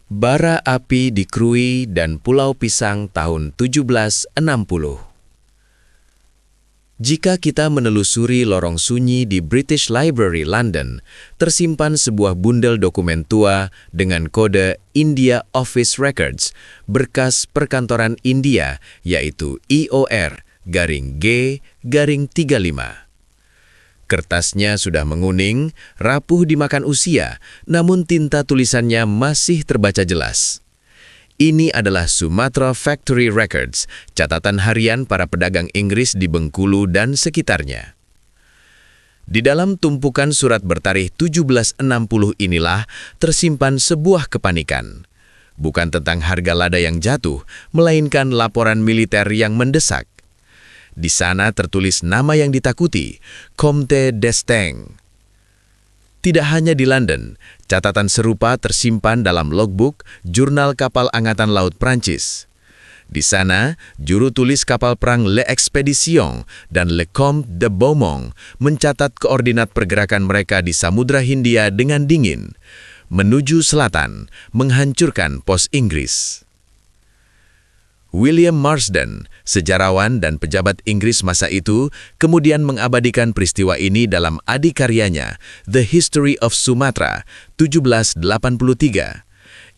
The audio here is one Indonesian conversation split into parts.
Bara api di Krui dan Pulau Pisang tahun 1760. Jika kita menelusuri lorong sunyi di British Library London, tersimpan sebuah bundel dokumen tua dengan kode India Office Records, berkas perkantoran India, yaitu IOR-G-35. Kertasnya sudah menguning, rapuh dimakan usia, namun tinta tulisannya masih terbaca jelas. Ini adalah Sumatra Factory Records, catatan harian para pedagang Inggris di Bengkulu dan sekitarnya. Di dalam tumpukan surat bertarikh 1760 inilah tersimpan sebuah kepanikan. Bukan tentang harga lada yang jatuh, melainkan laporan militer yang mendesak. Di sana tertulis nama yang ditakuti, Comte d'Estaing. Tidak hanya di London, catatan serupa tersimpan dalam logbook Jurnal Kapal Angkatan Laut Prancis. Di sana, juru tulis kapal perang L'Expédition dan Le Comte de Beaumont mencatat koordinat pergerakan mereka di Samudra Hindia dengan dingin, menuju selatan, menghancurkan pos Inggris. William Marsden, sejarawan dan pejabat Inggris masa itu, kemudian mengabadikan peristiwa ini dalam adikaryanya The History of Sumatra, 1783.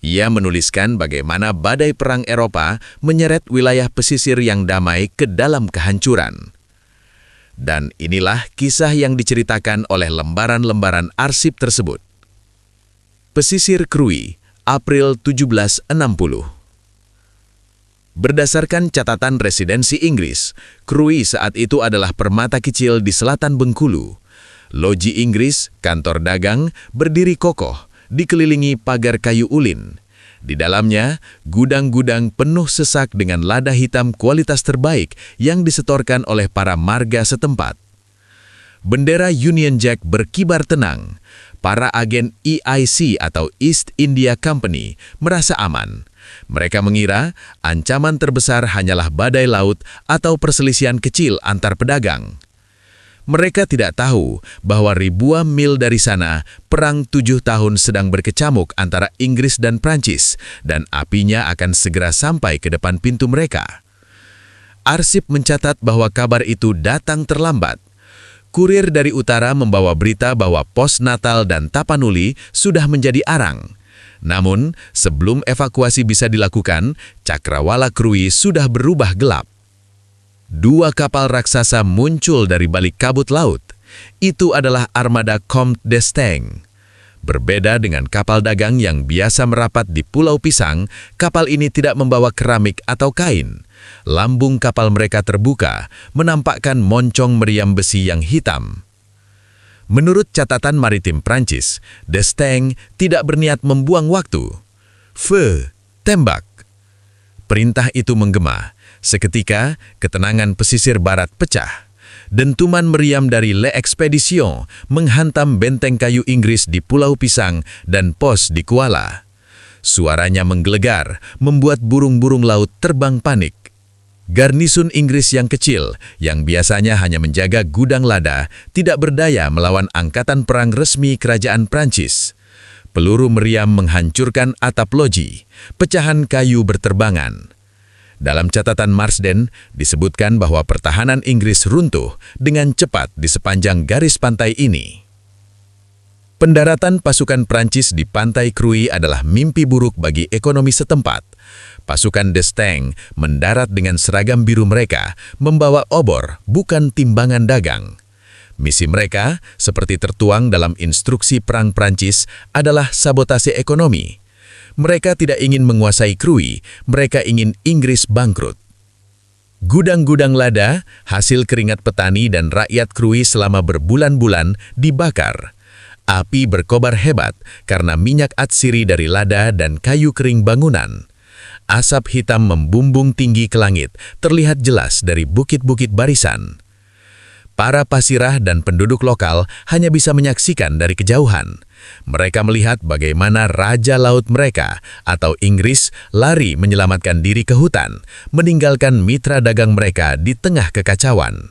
Ia menuliskan bagaimana badai perang Eropa menyeret wilayah pesisir yang damai ke dalam kehancuran. Dan inilah kisah yang diceritakan oleh lembaran-lembaran arsip tersebut. Pesisir Krui, April 1760. Berdasarkan catatan residensi Inggris, Krui saat itu adalah permata kecil di selatan Bengkulu. Loji Inggris, kantor dagang, berdiri kokoh, dikelilingi pagar kayu ulin. Di dalamnya, gudang-gudang penuh sesak dengan lada hitam kualitas terbaik yang disetorkan oleh para marga setempat. Bendera Union Jack berkibar tenang. Para agen EIC atau East India Company merasa aman. Mereka mengira ancaman terbesar hanyalah badai laut atau perselisihan kecil antar pedagang. Mereka tidak tahu bahwa ribuan mil dari sana, perang 7 tahun sedang berkecamuk antara Inggris dan Prancis, dan apinya akan segera sampai ke depan pintu mereka. Arsip mencatat bahwa kabar itu datang terlambat. Kurir dari utara membawa berita bahwa pos Natal dan Tapanuli sudah menjadi arang. Namun, sebelum evakuasi bisa dilakukan, cakrawala Krui sudah berubah gelap. 2 kapal raksasa muncul dari balik kabut laut. Itu adalah armada Comte d'Estaing. Berbeda dengan kapal dagang yang biasa merapat di Pulau Pisang, kapal ini tidak membawa keramik atau kain. Lambung kapal mereka terbuka, menampakkan moncong meriam besi yang hitam. Menurut catatan maritim Prancis, d'Estaing tidak berniat membuang waktu. Feu, tembak. Perintah itu menggema. Seketika, ketenangan pesisir barat pecah. Dentuman meriam dari L'Expédition menghantam benteng kayu Inggris di Pulau Pisang dan pos di Kuala. Suaranya menggelegar, membuat burung-burung laut terbang panik. Garnisun Inggris yang kecil, yang biasanya hanya menjaga gudang lada, tidak berdaya melawan angkatan perang resmi kerajaan Prancis. Peluru meriam menghancurkan atap loji, pecahan kayu berterbangan. Dalam catatan Marsden, disebutkan bahwa pertahanan Inggris runtuh dengan cepat di sepanjang garis pantai ini. Pendaratan pasukan Prancis di pantai Krui adalah mimpi buruk bagi ekonomi setempat. Pasukan d'Estaing mendarat dengan seragam biru mereka, membawa obor, bukan timbangan dagang. Misi mereka, seperti tertuang dalam instruksi perang Prancis, adalah sabotase ekonomi. Mereka tidak ingin menguasai Krui, mereka ingin Inggris bangkrut. Gudang-gudang lada, hasil keringat petani dan rakyat Krui selama berbulan-bulan, dibakar. Api berkobar hebat karena minyak atsiri dari lada dan kayu kering bangunan. Asap hitam membumbung tinggi ke langit, terlihat jelas dari bukit-bukit barisan. Para pasirah dan penduduk lokal hanya bisa menyaksikan dari kejauhan. Mereka melihat bagaimana Raja Laut mereka, atau Inggris, lari menyelamatkan diri ke hutan, meninggalkan mitra dagang mereka di tengah kekacauan.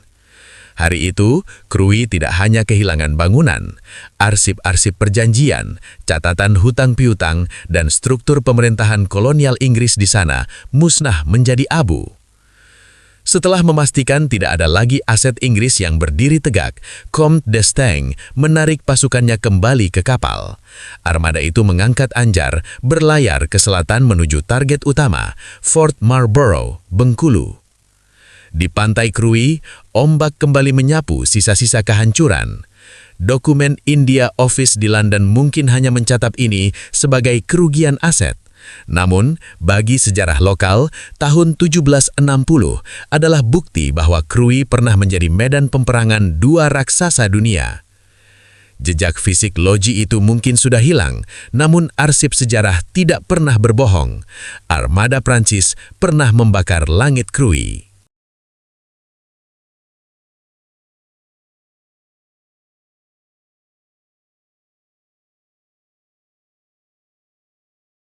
Hari itu, Krui tidak hanya kehilangan bangunan, arsip-arsip perjanjian, catatan hutang piutang, dan struktur pemerintahan kolonial Inggris di sana musnah menjadi abu. Setelah memastikan tidak ada lagi aset Inggris yang berdiri tegak, Comte d'Estaing menarik pasukannya kembali ke kapal. Armada itu mengangkat anjar, berlayar ke selatan menuju target utama, Fort Marlborough, Bengkulu. Di pantai Krui, ombak kembali menyapu sisa-sisa kehancuran. Dokumen India Office di London mungkin hanya mencatat ini sebagai kerugian aset. Namun, bagi sejarah lokal, tahun 1760 adalah bukti bahwa Krui pernah menjadi medan peperangan dua raksasa dunia. Jejak fisik loji itu mungkin sudah hilang, namun arsip sejarah tidak pernah berbohong. Armada Prancis pernah membakar langit Krui.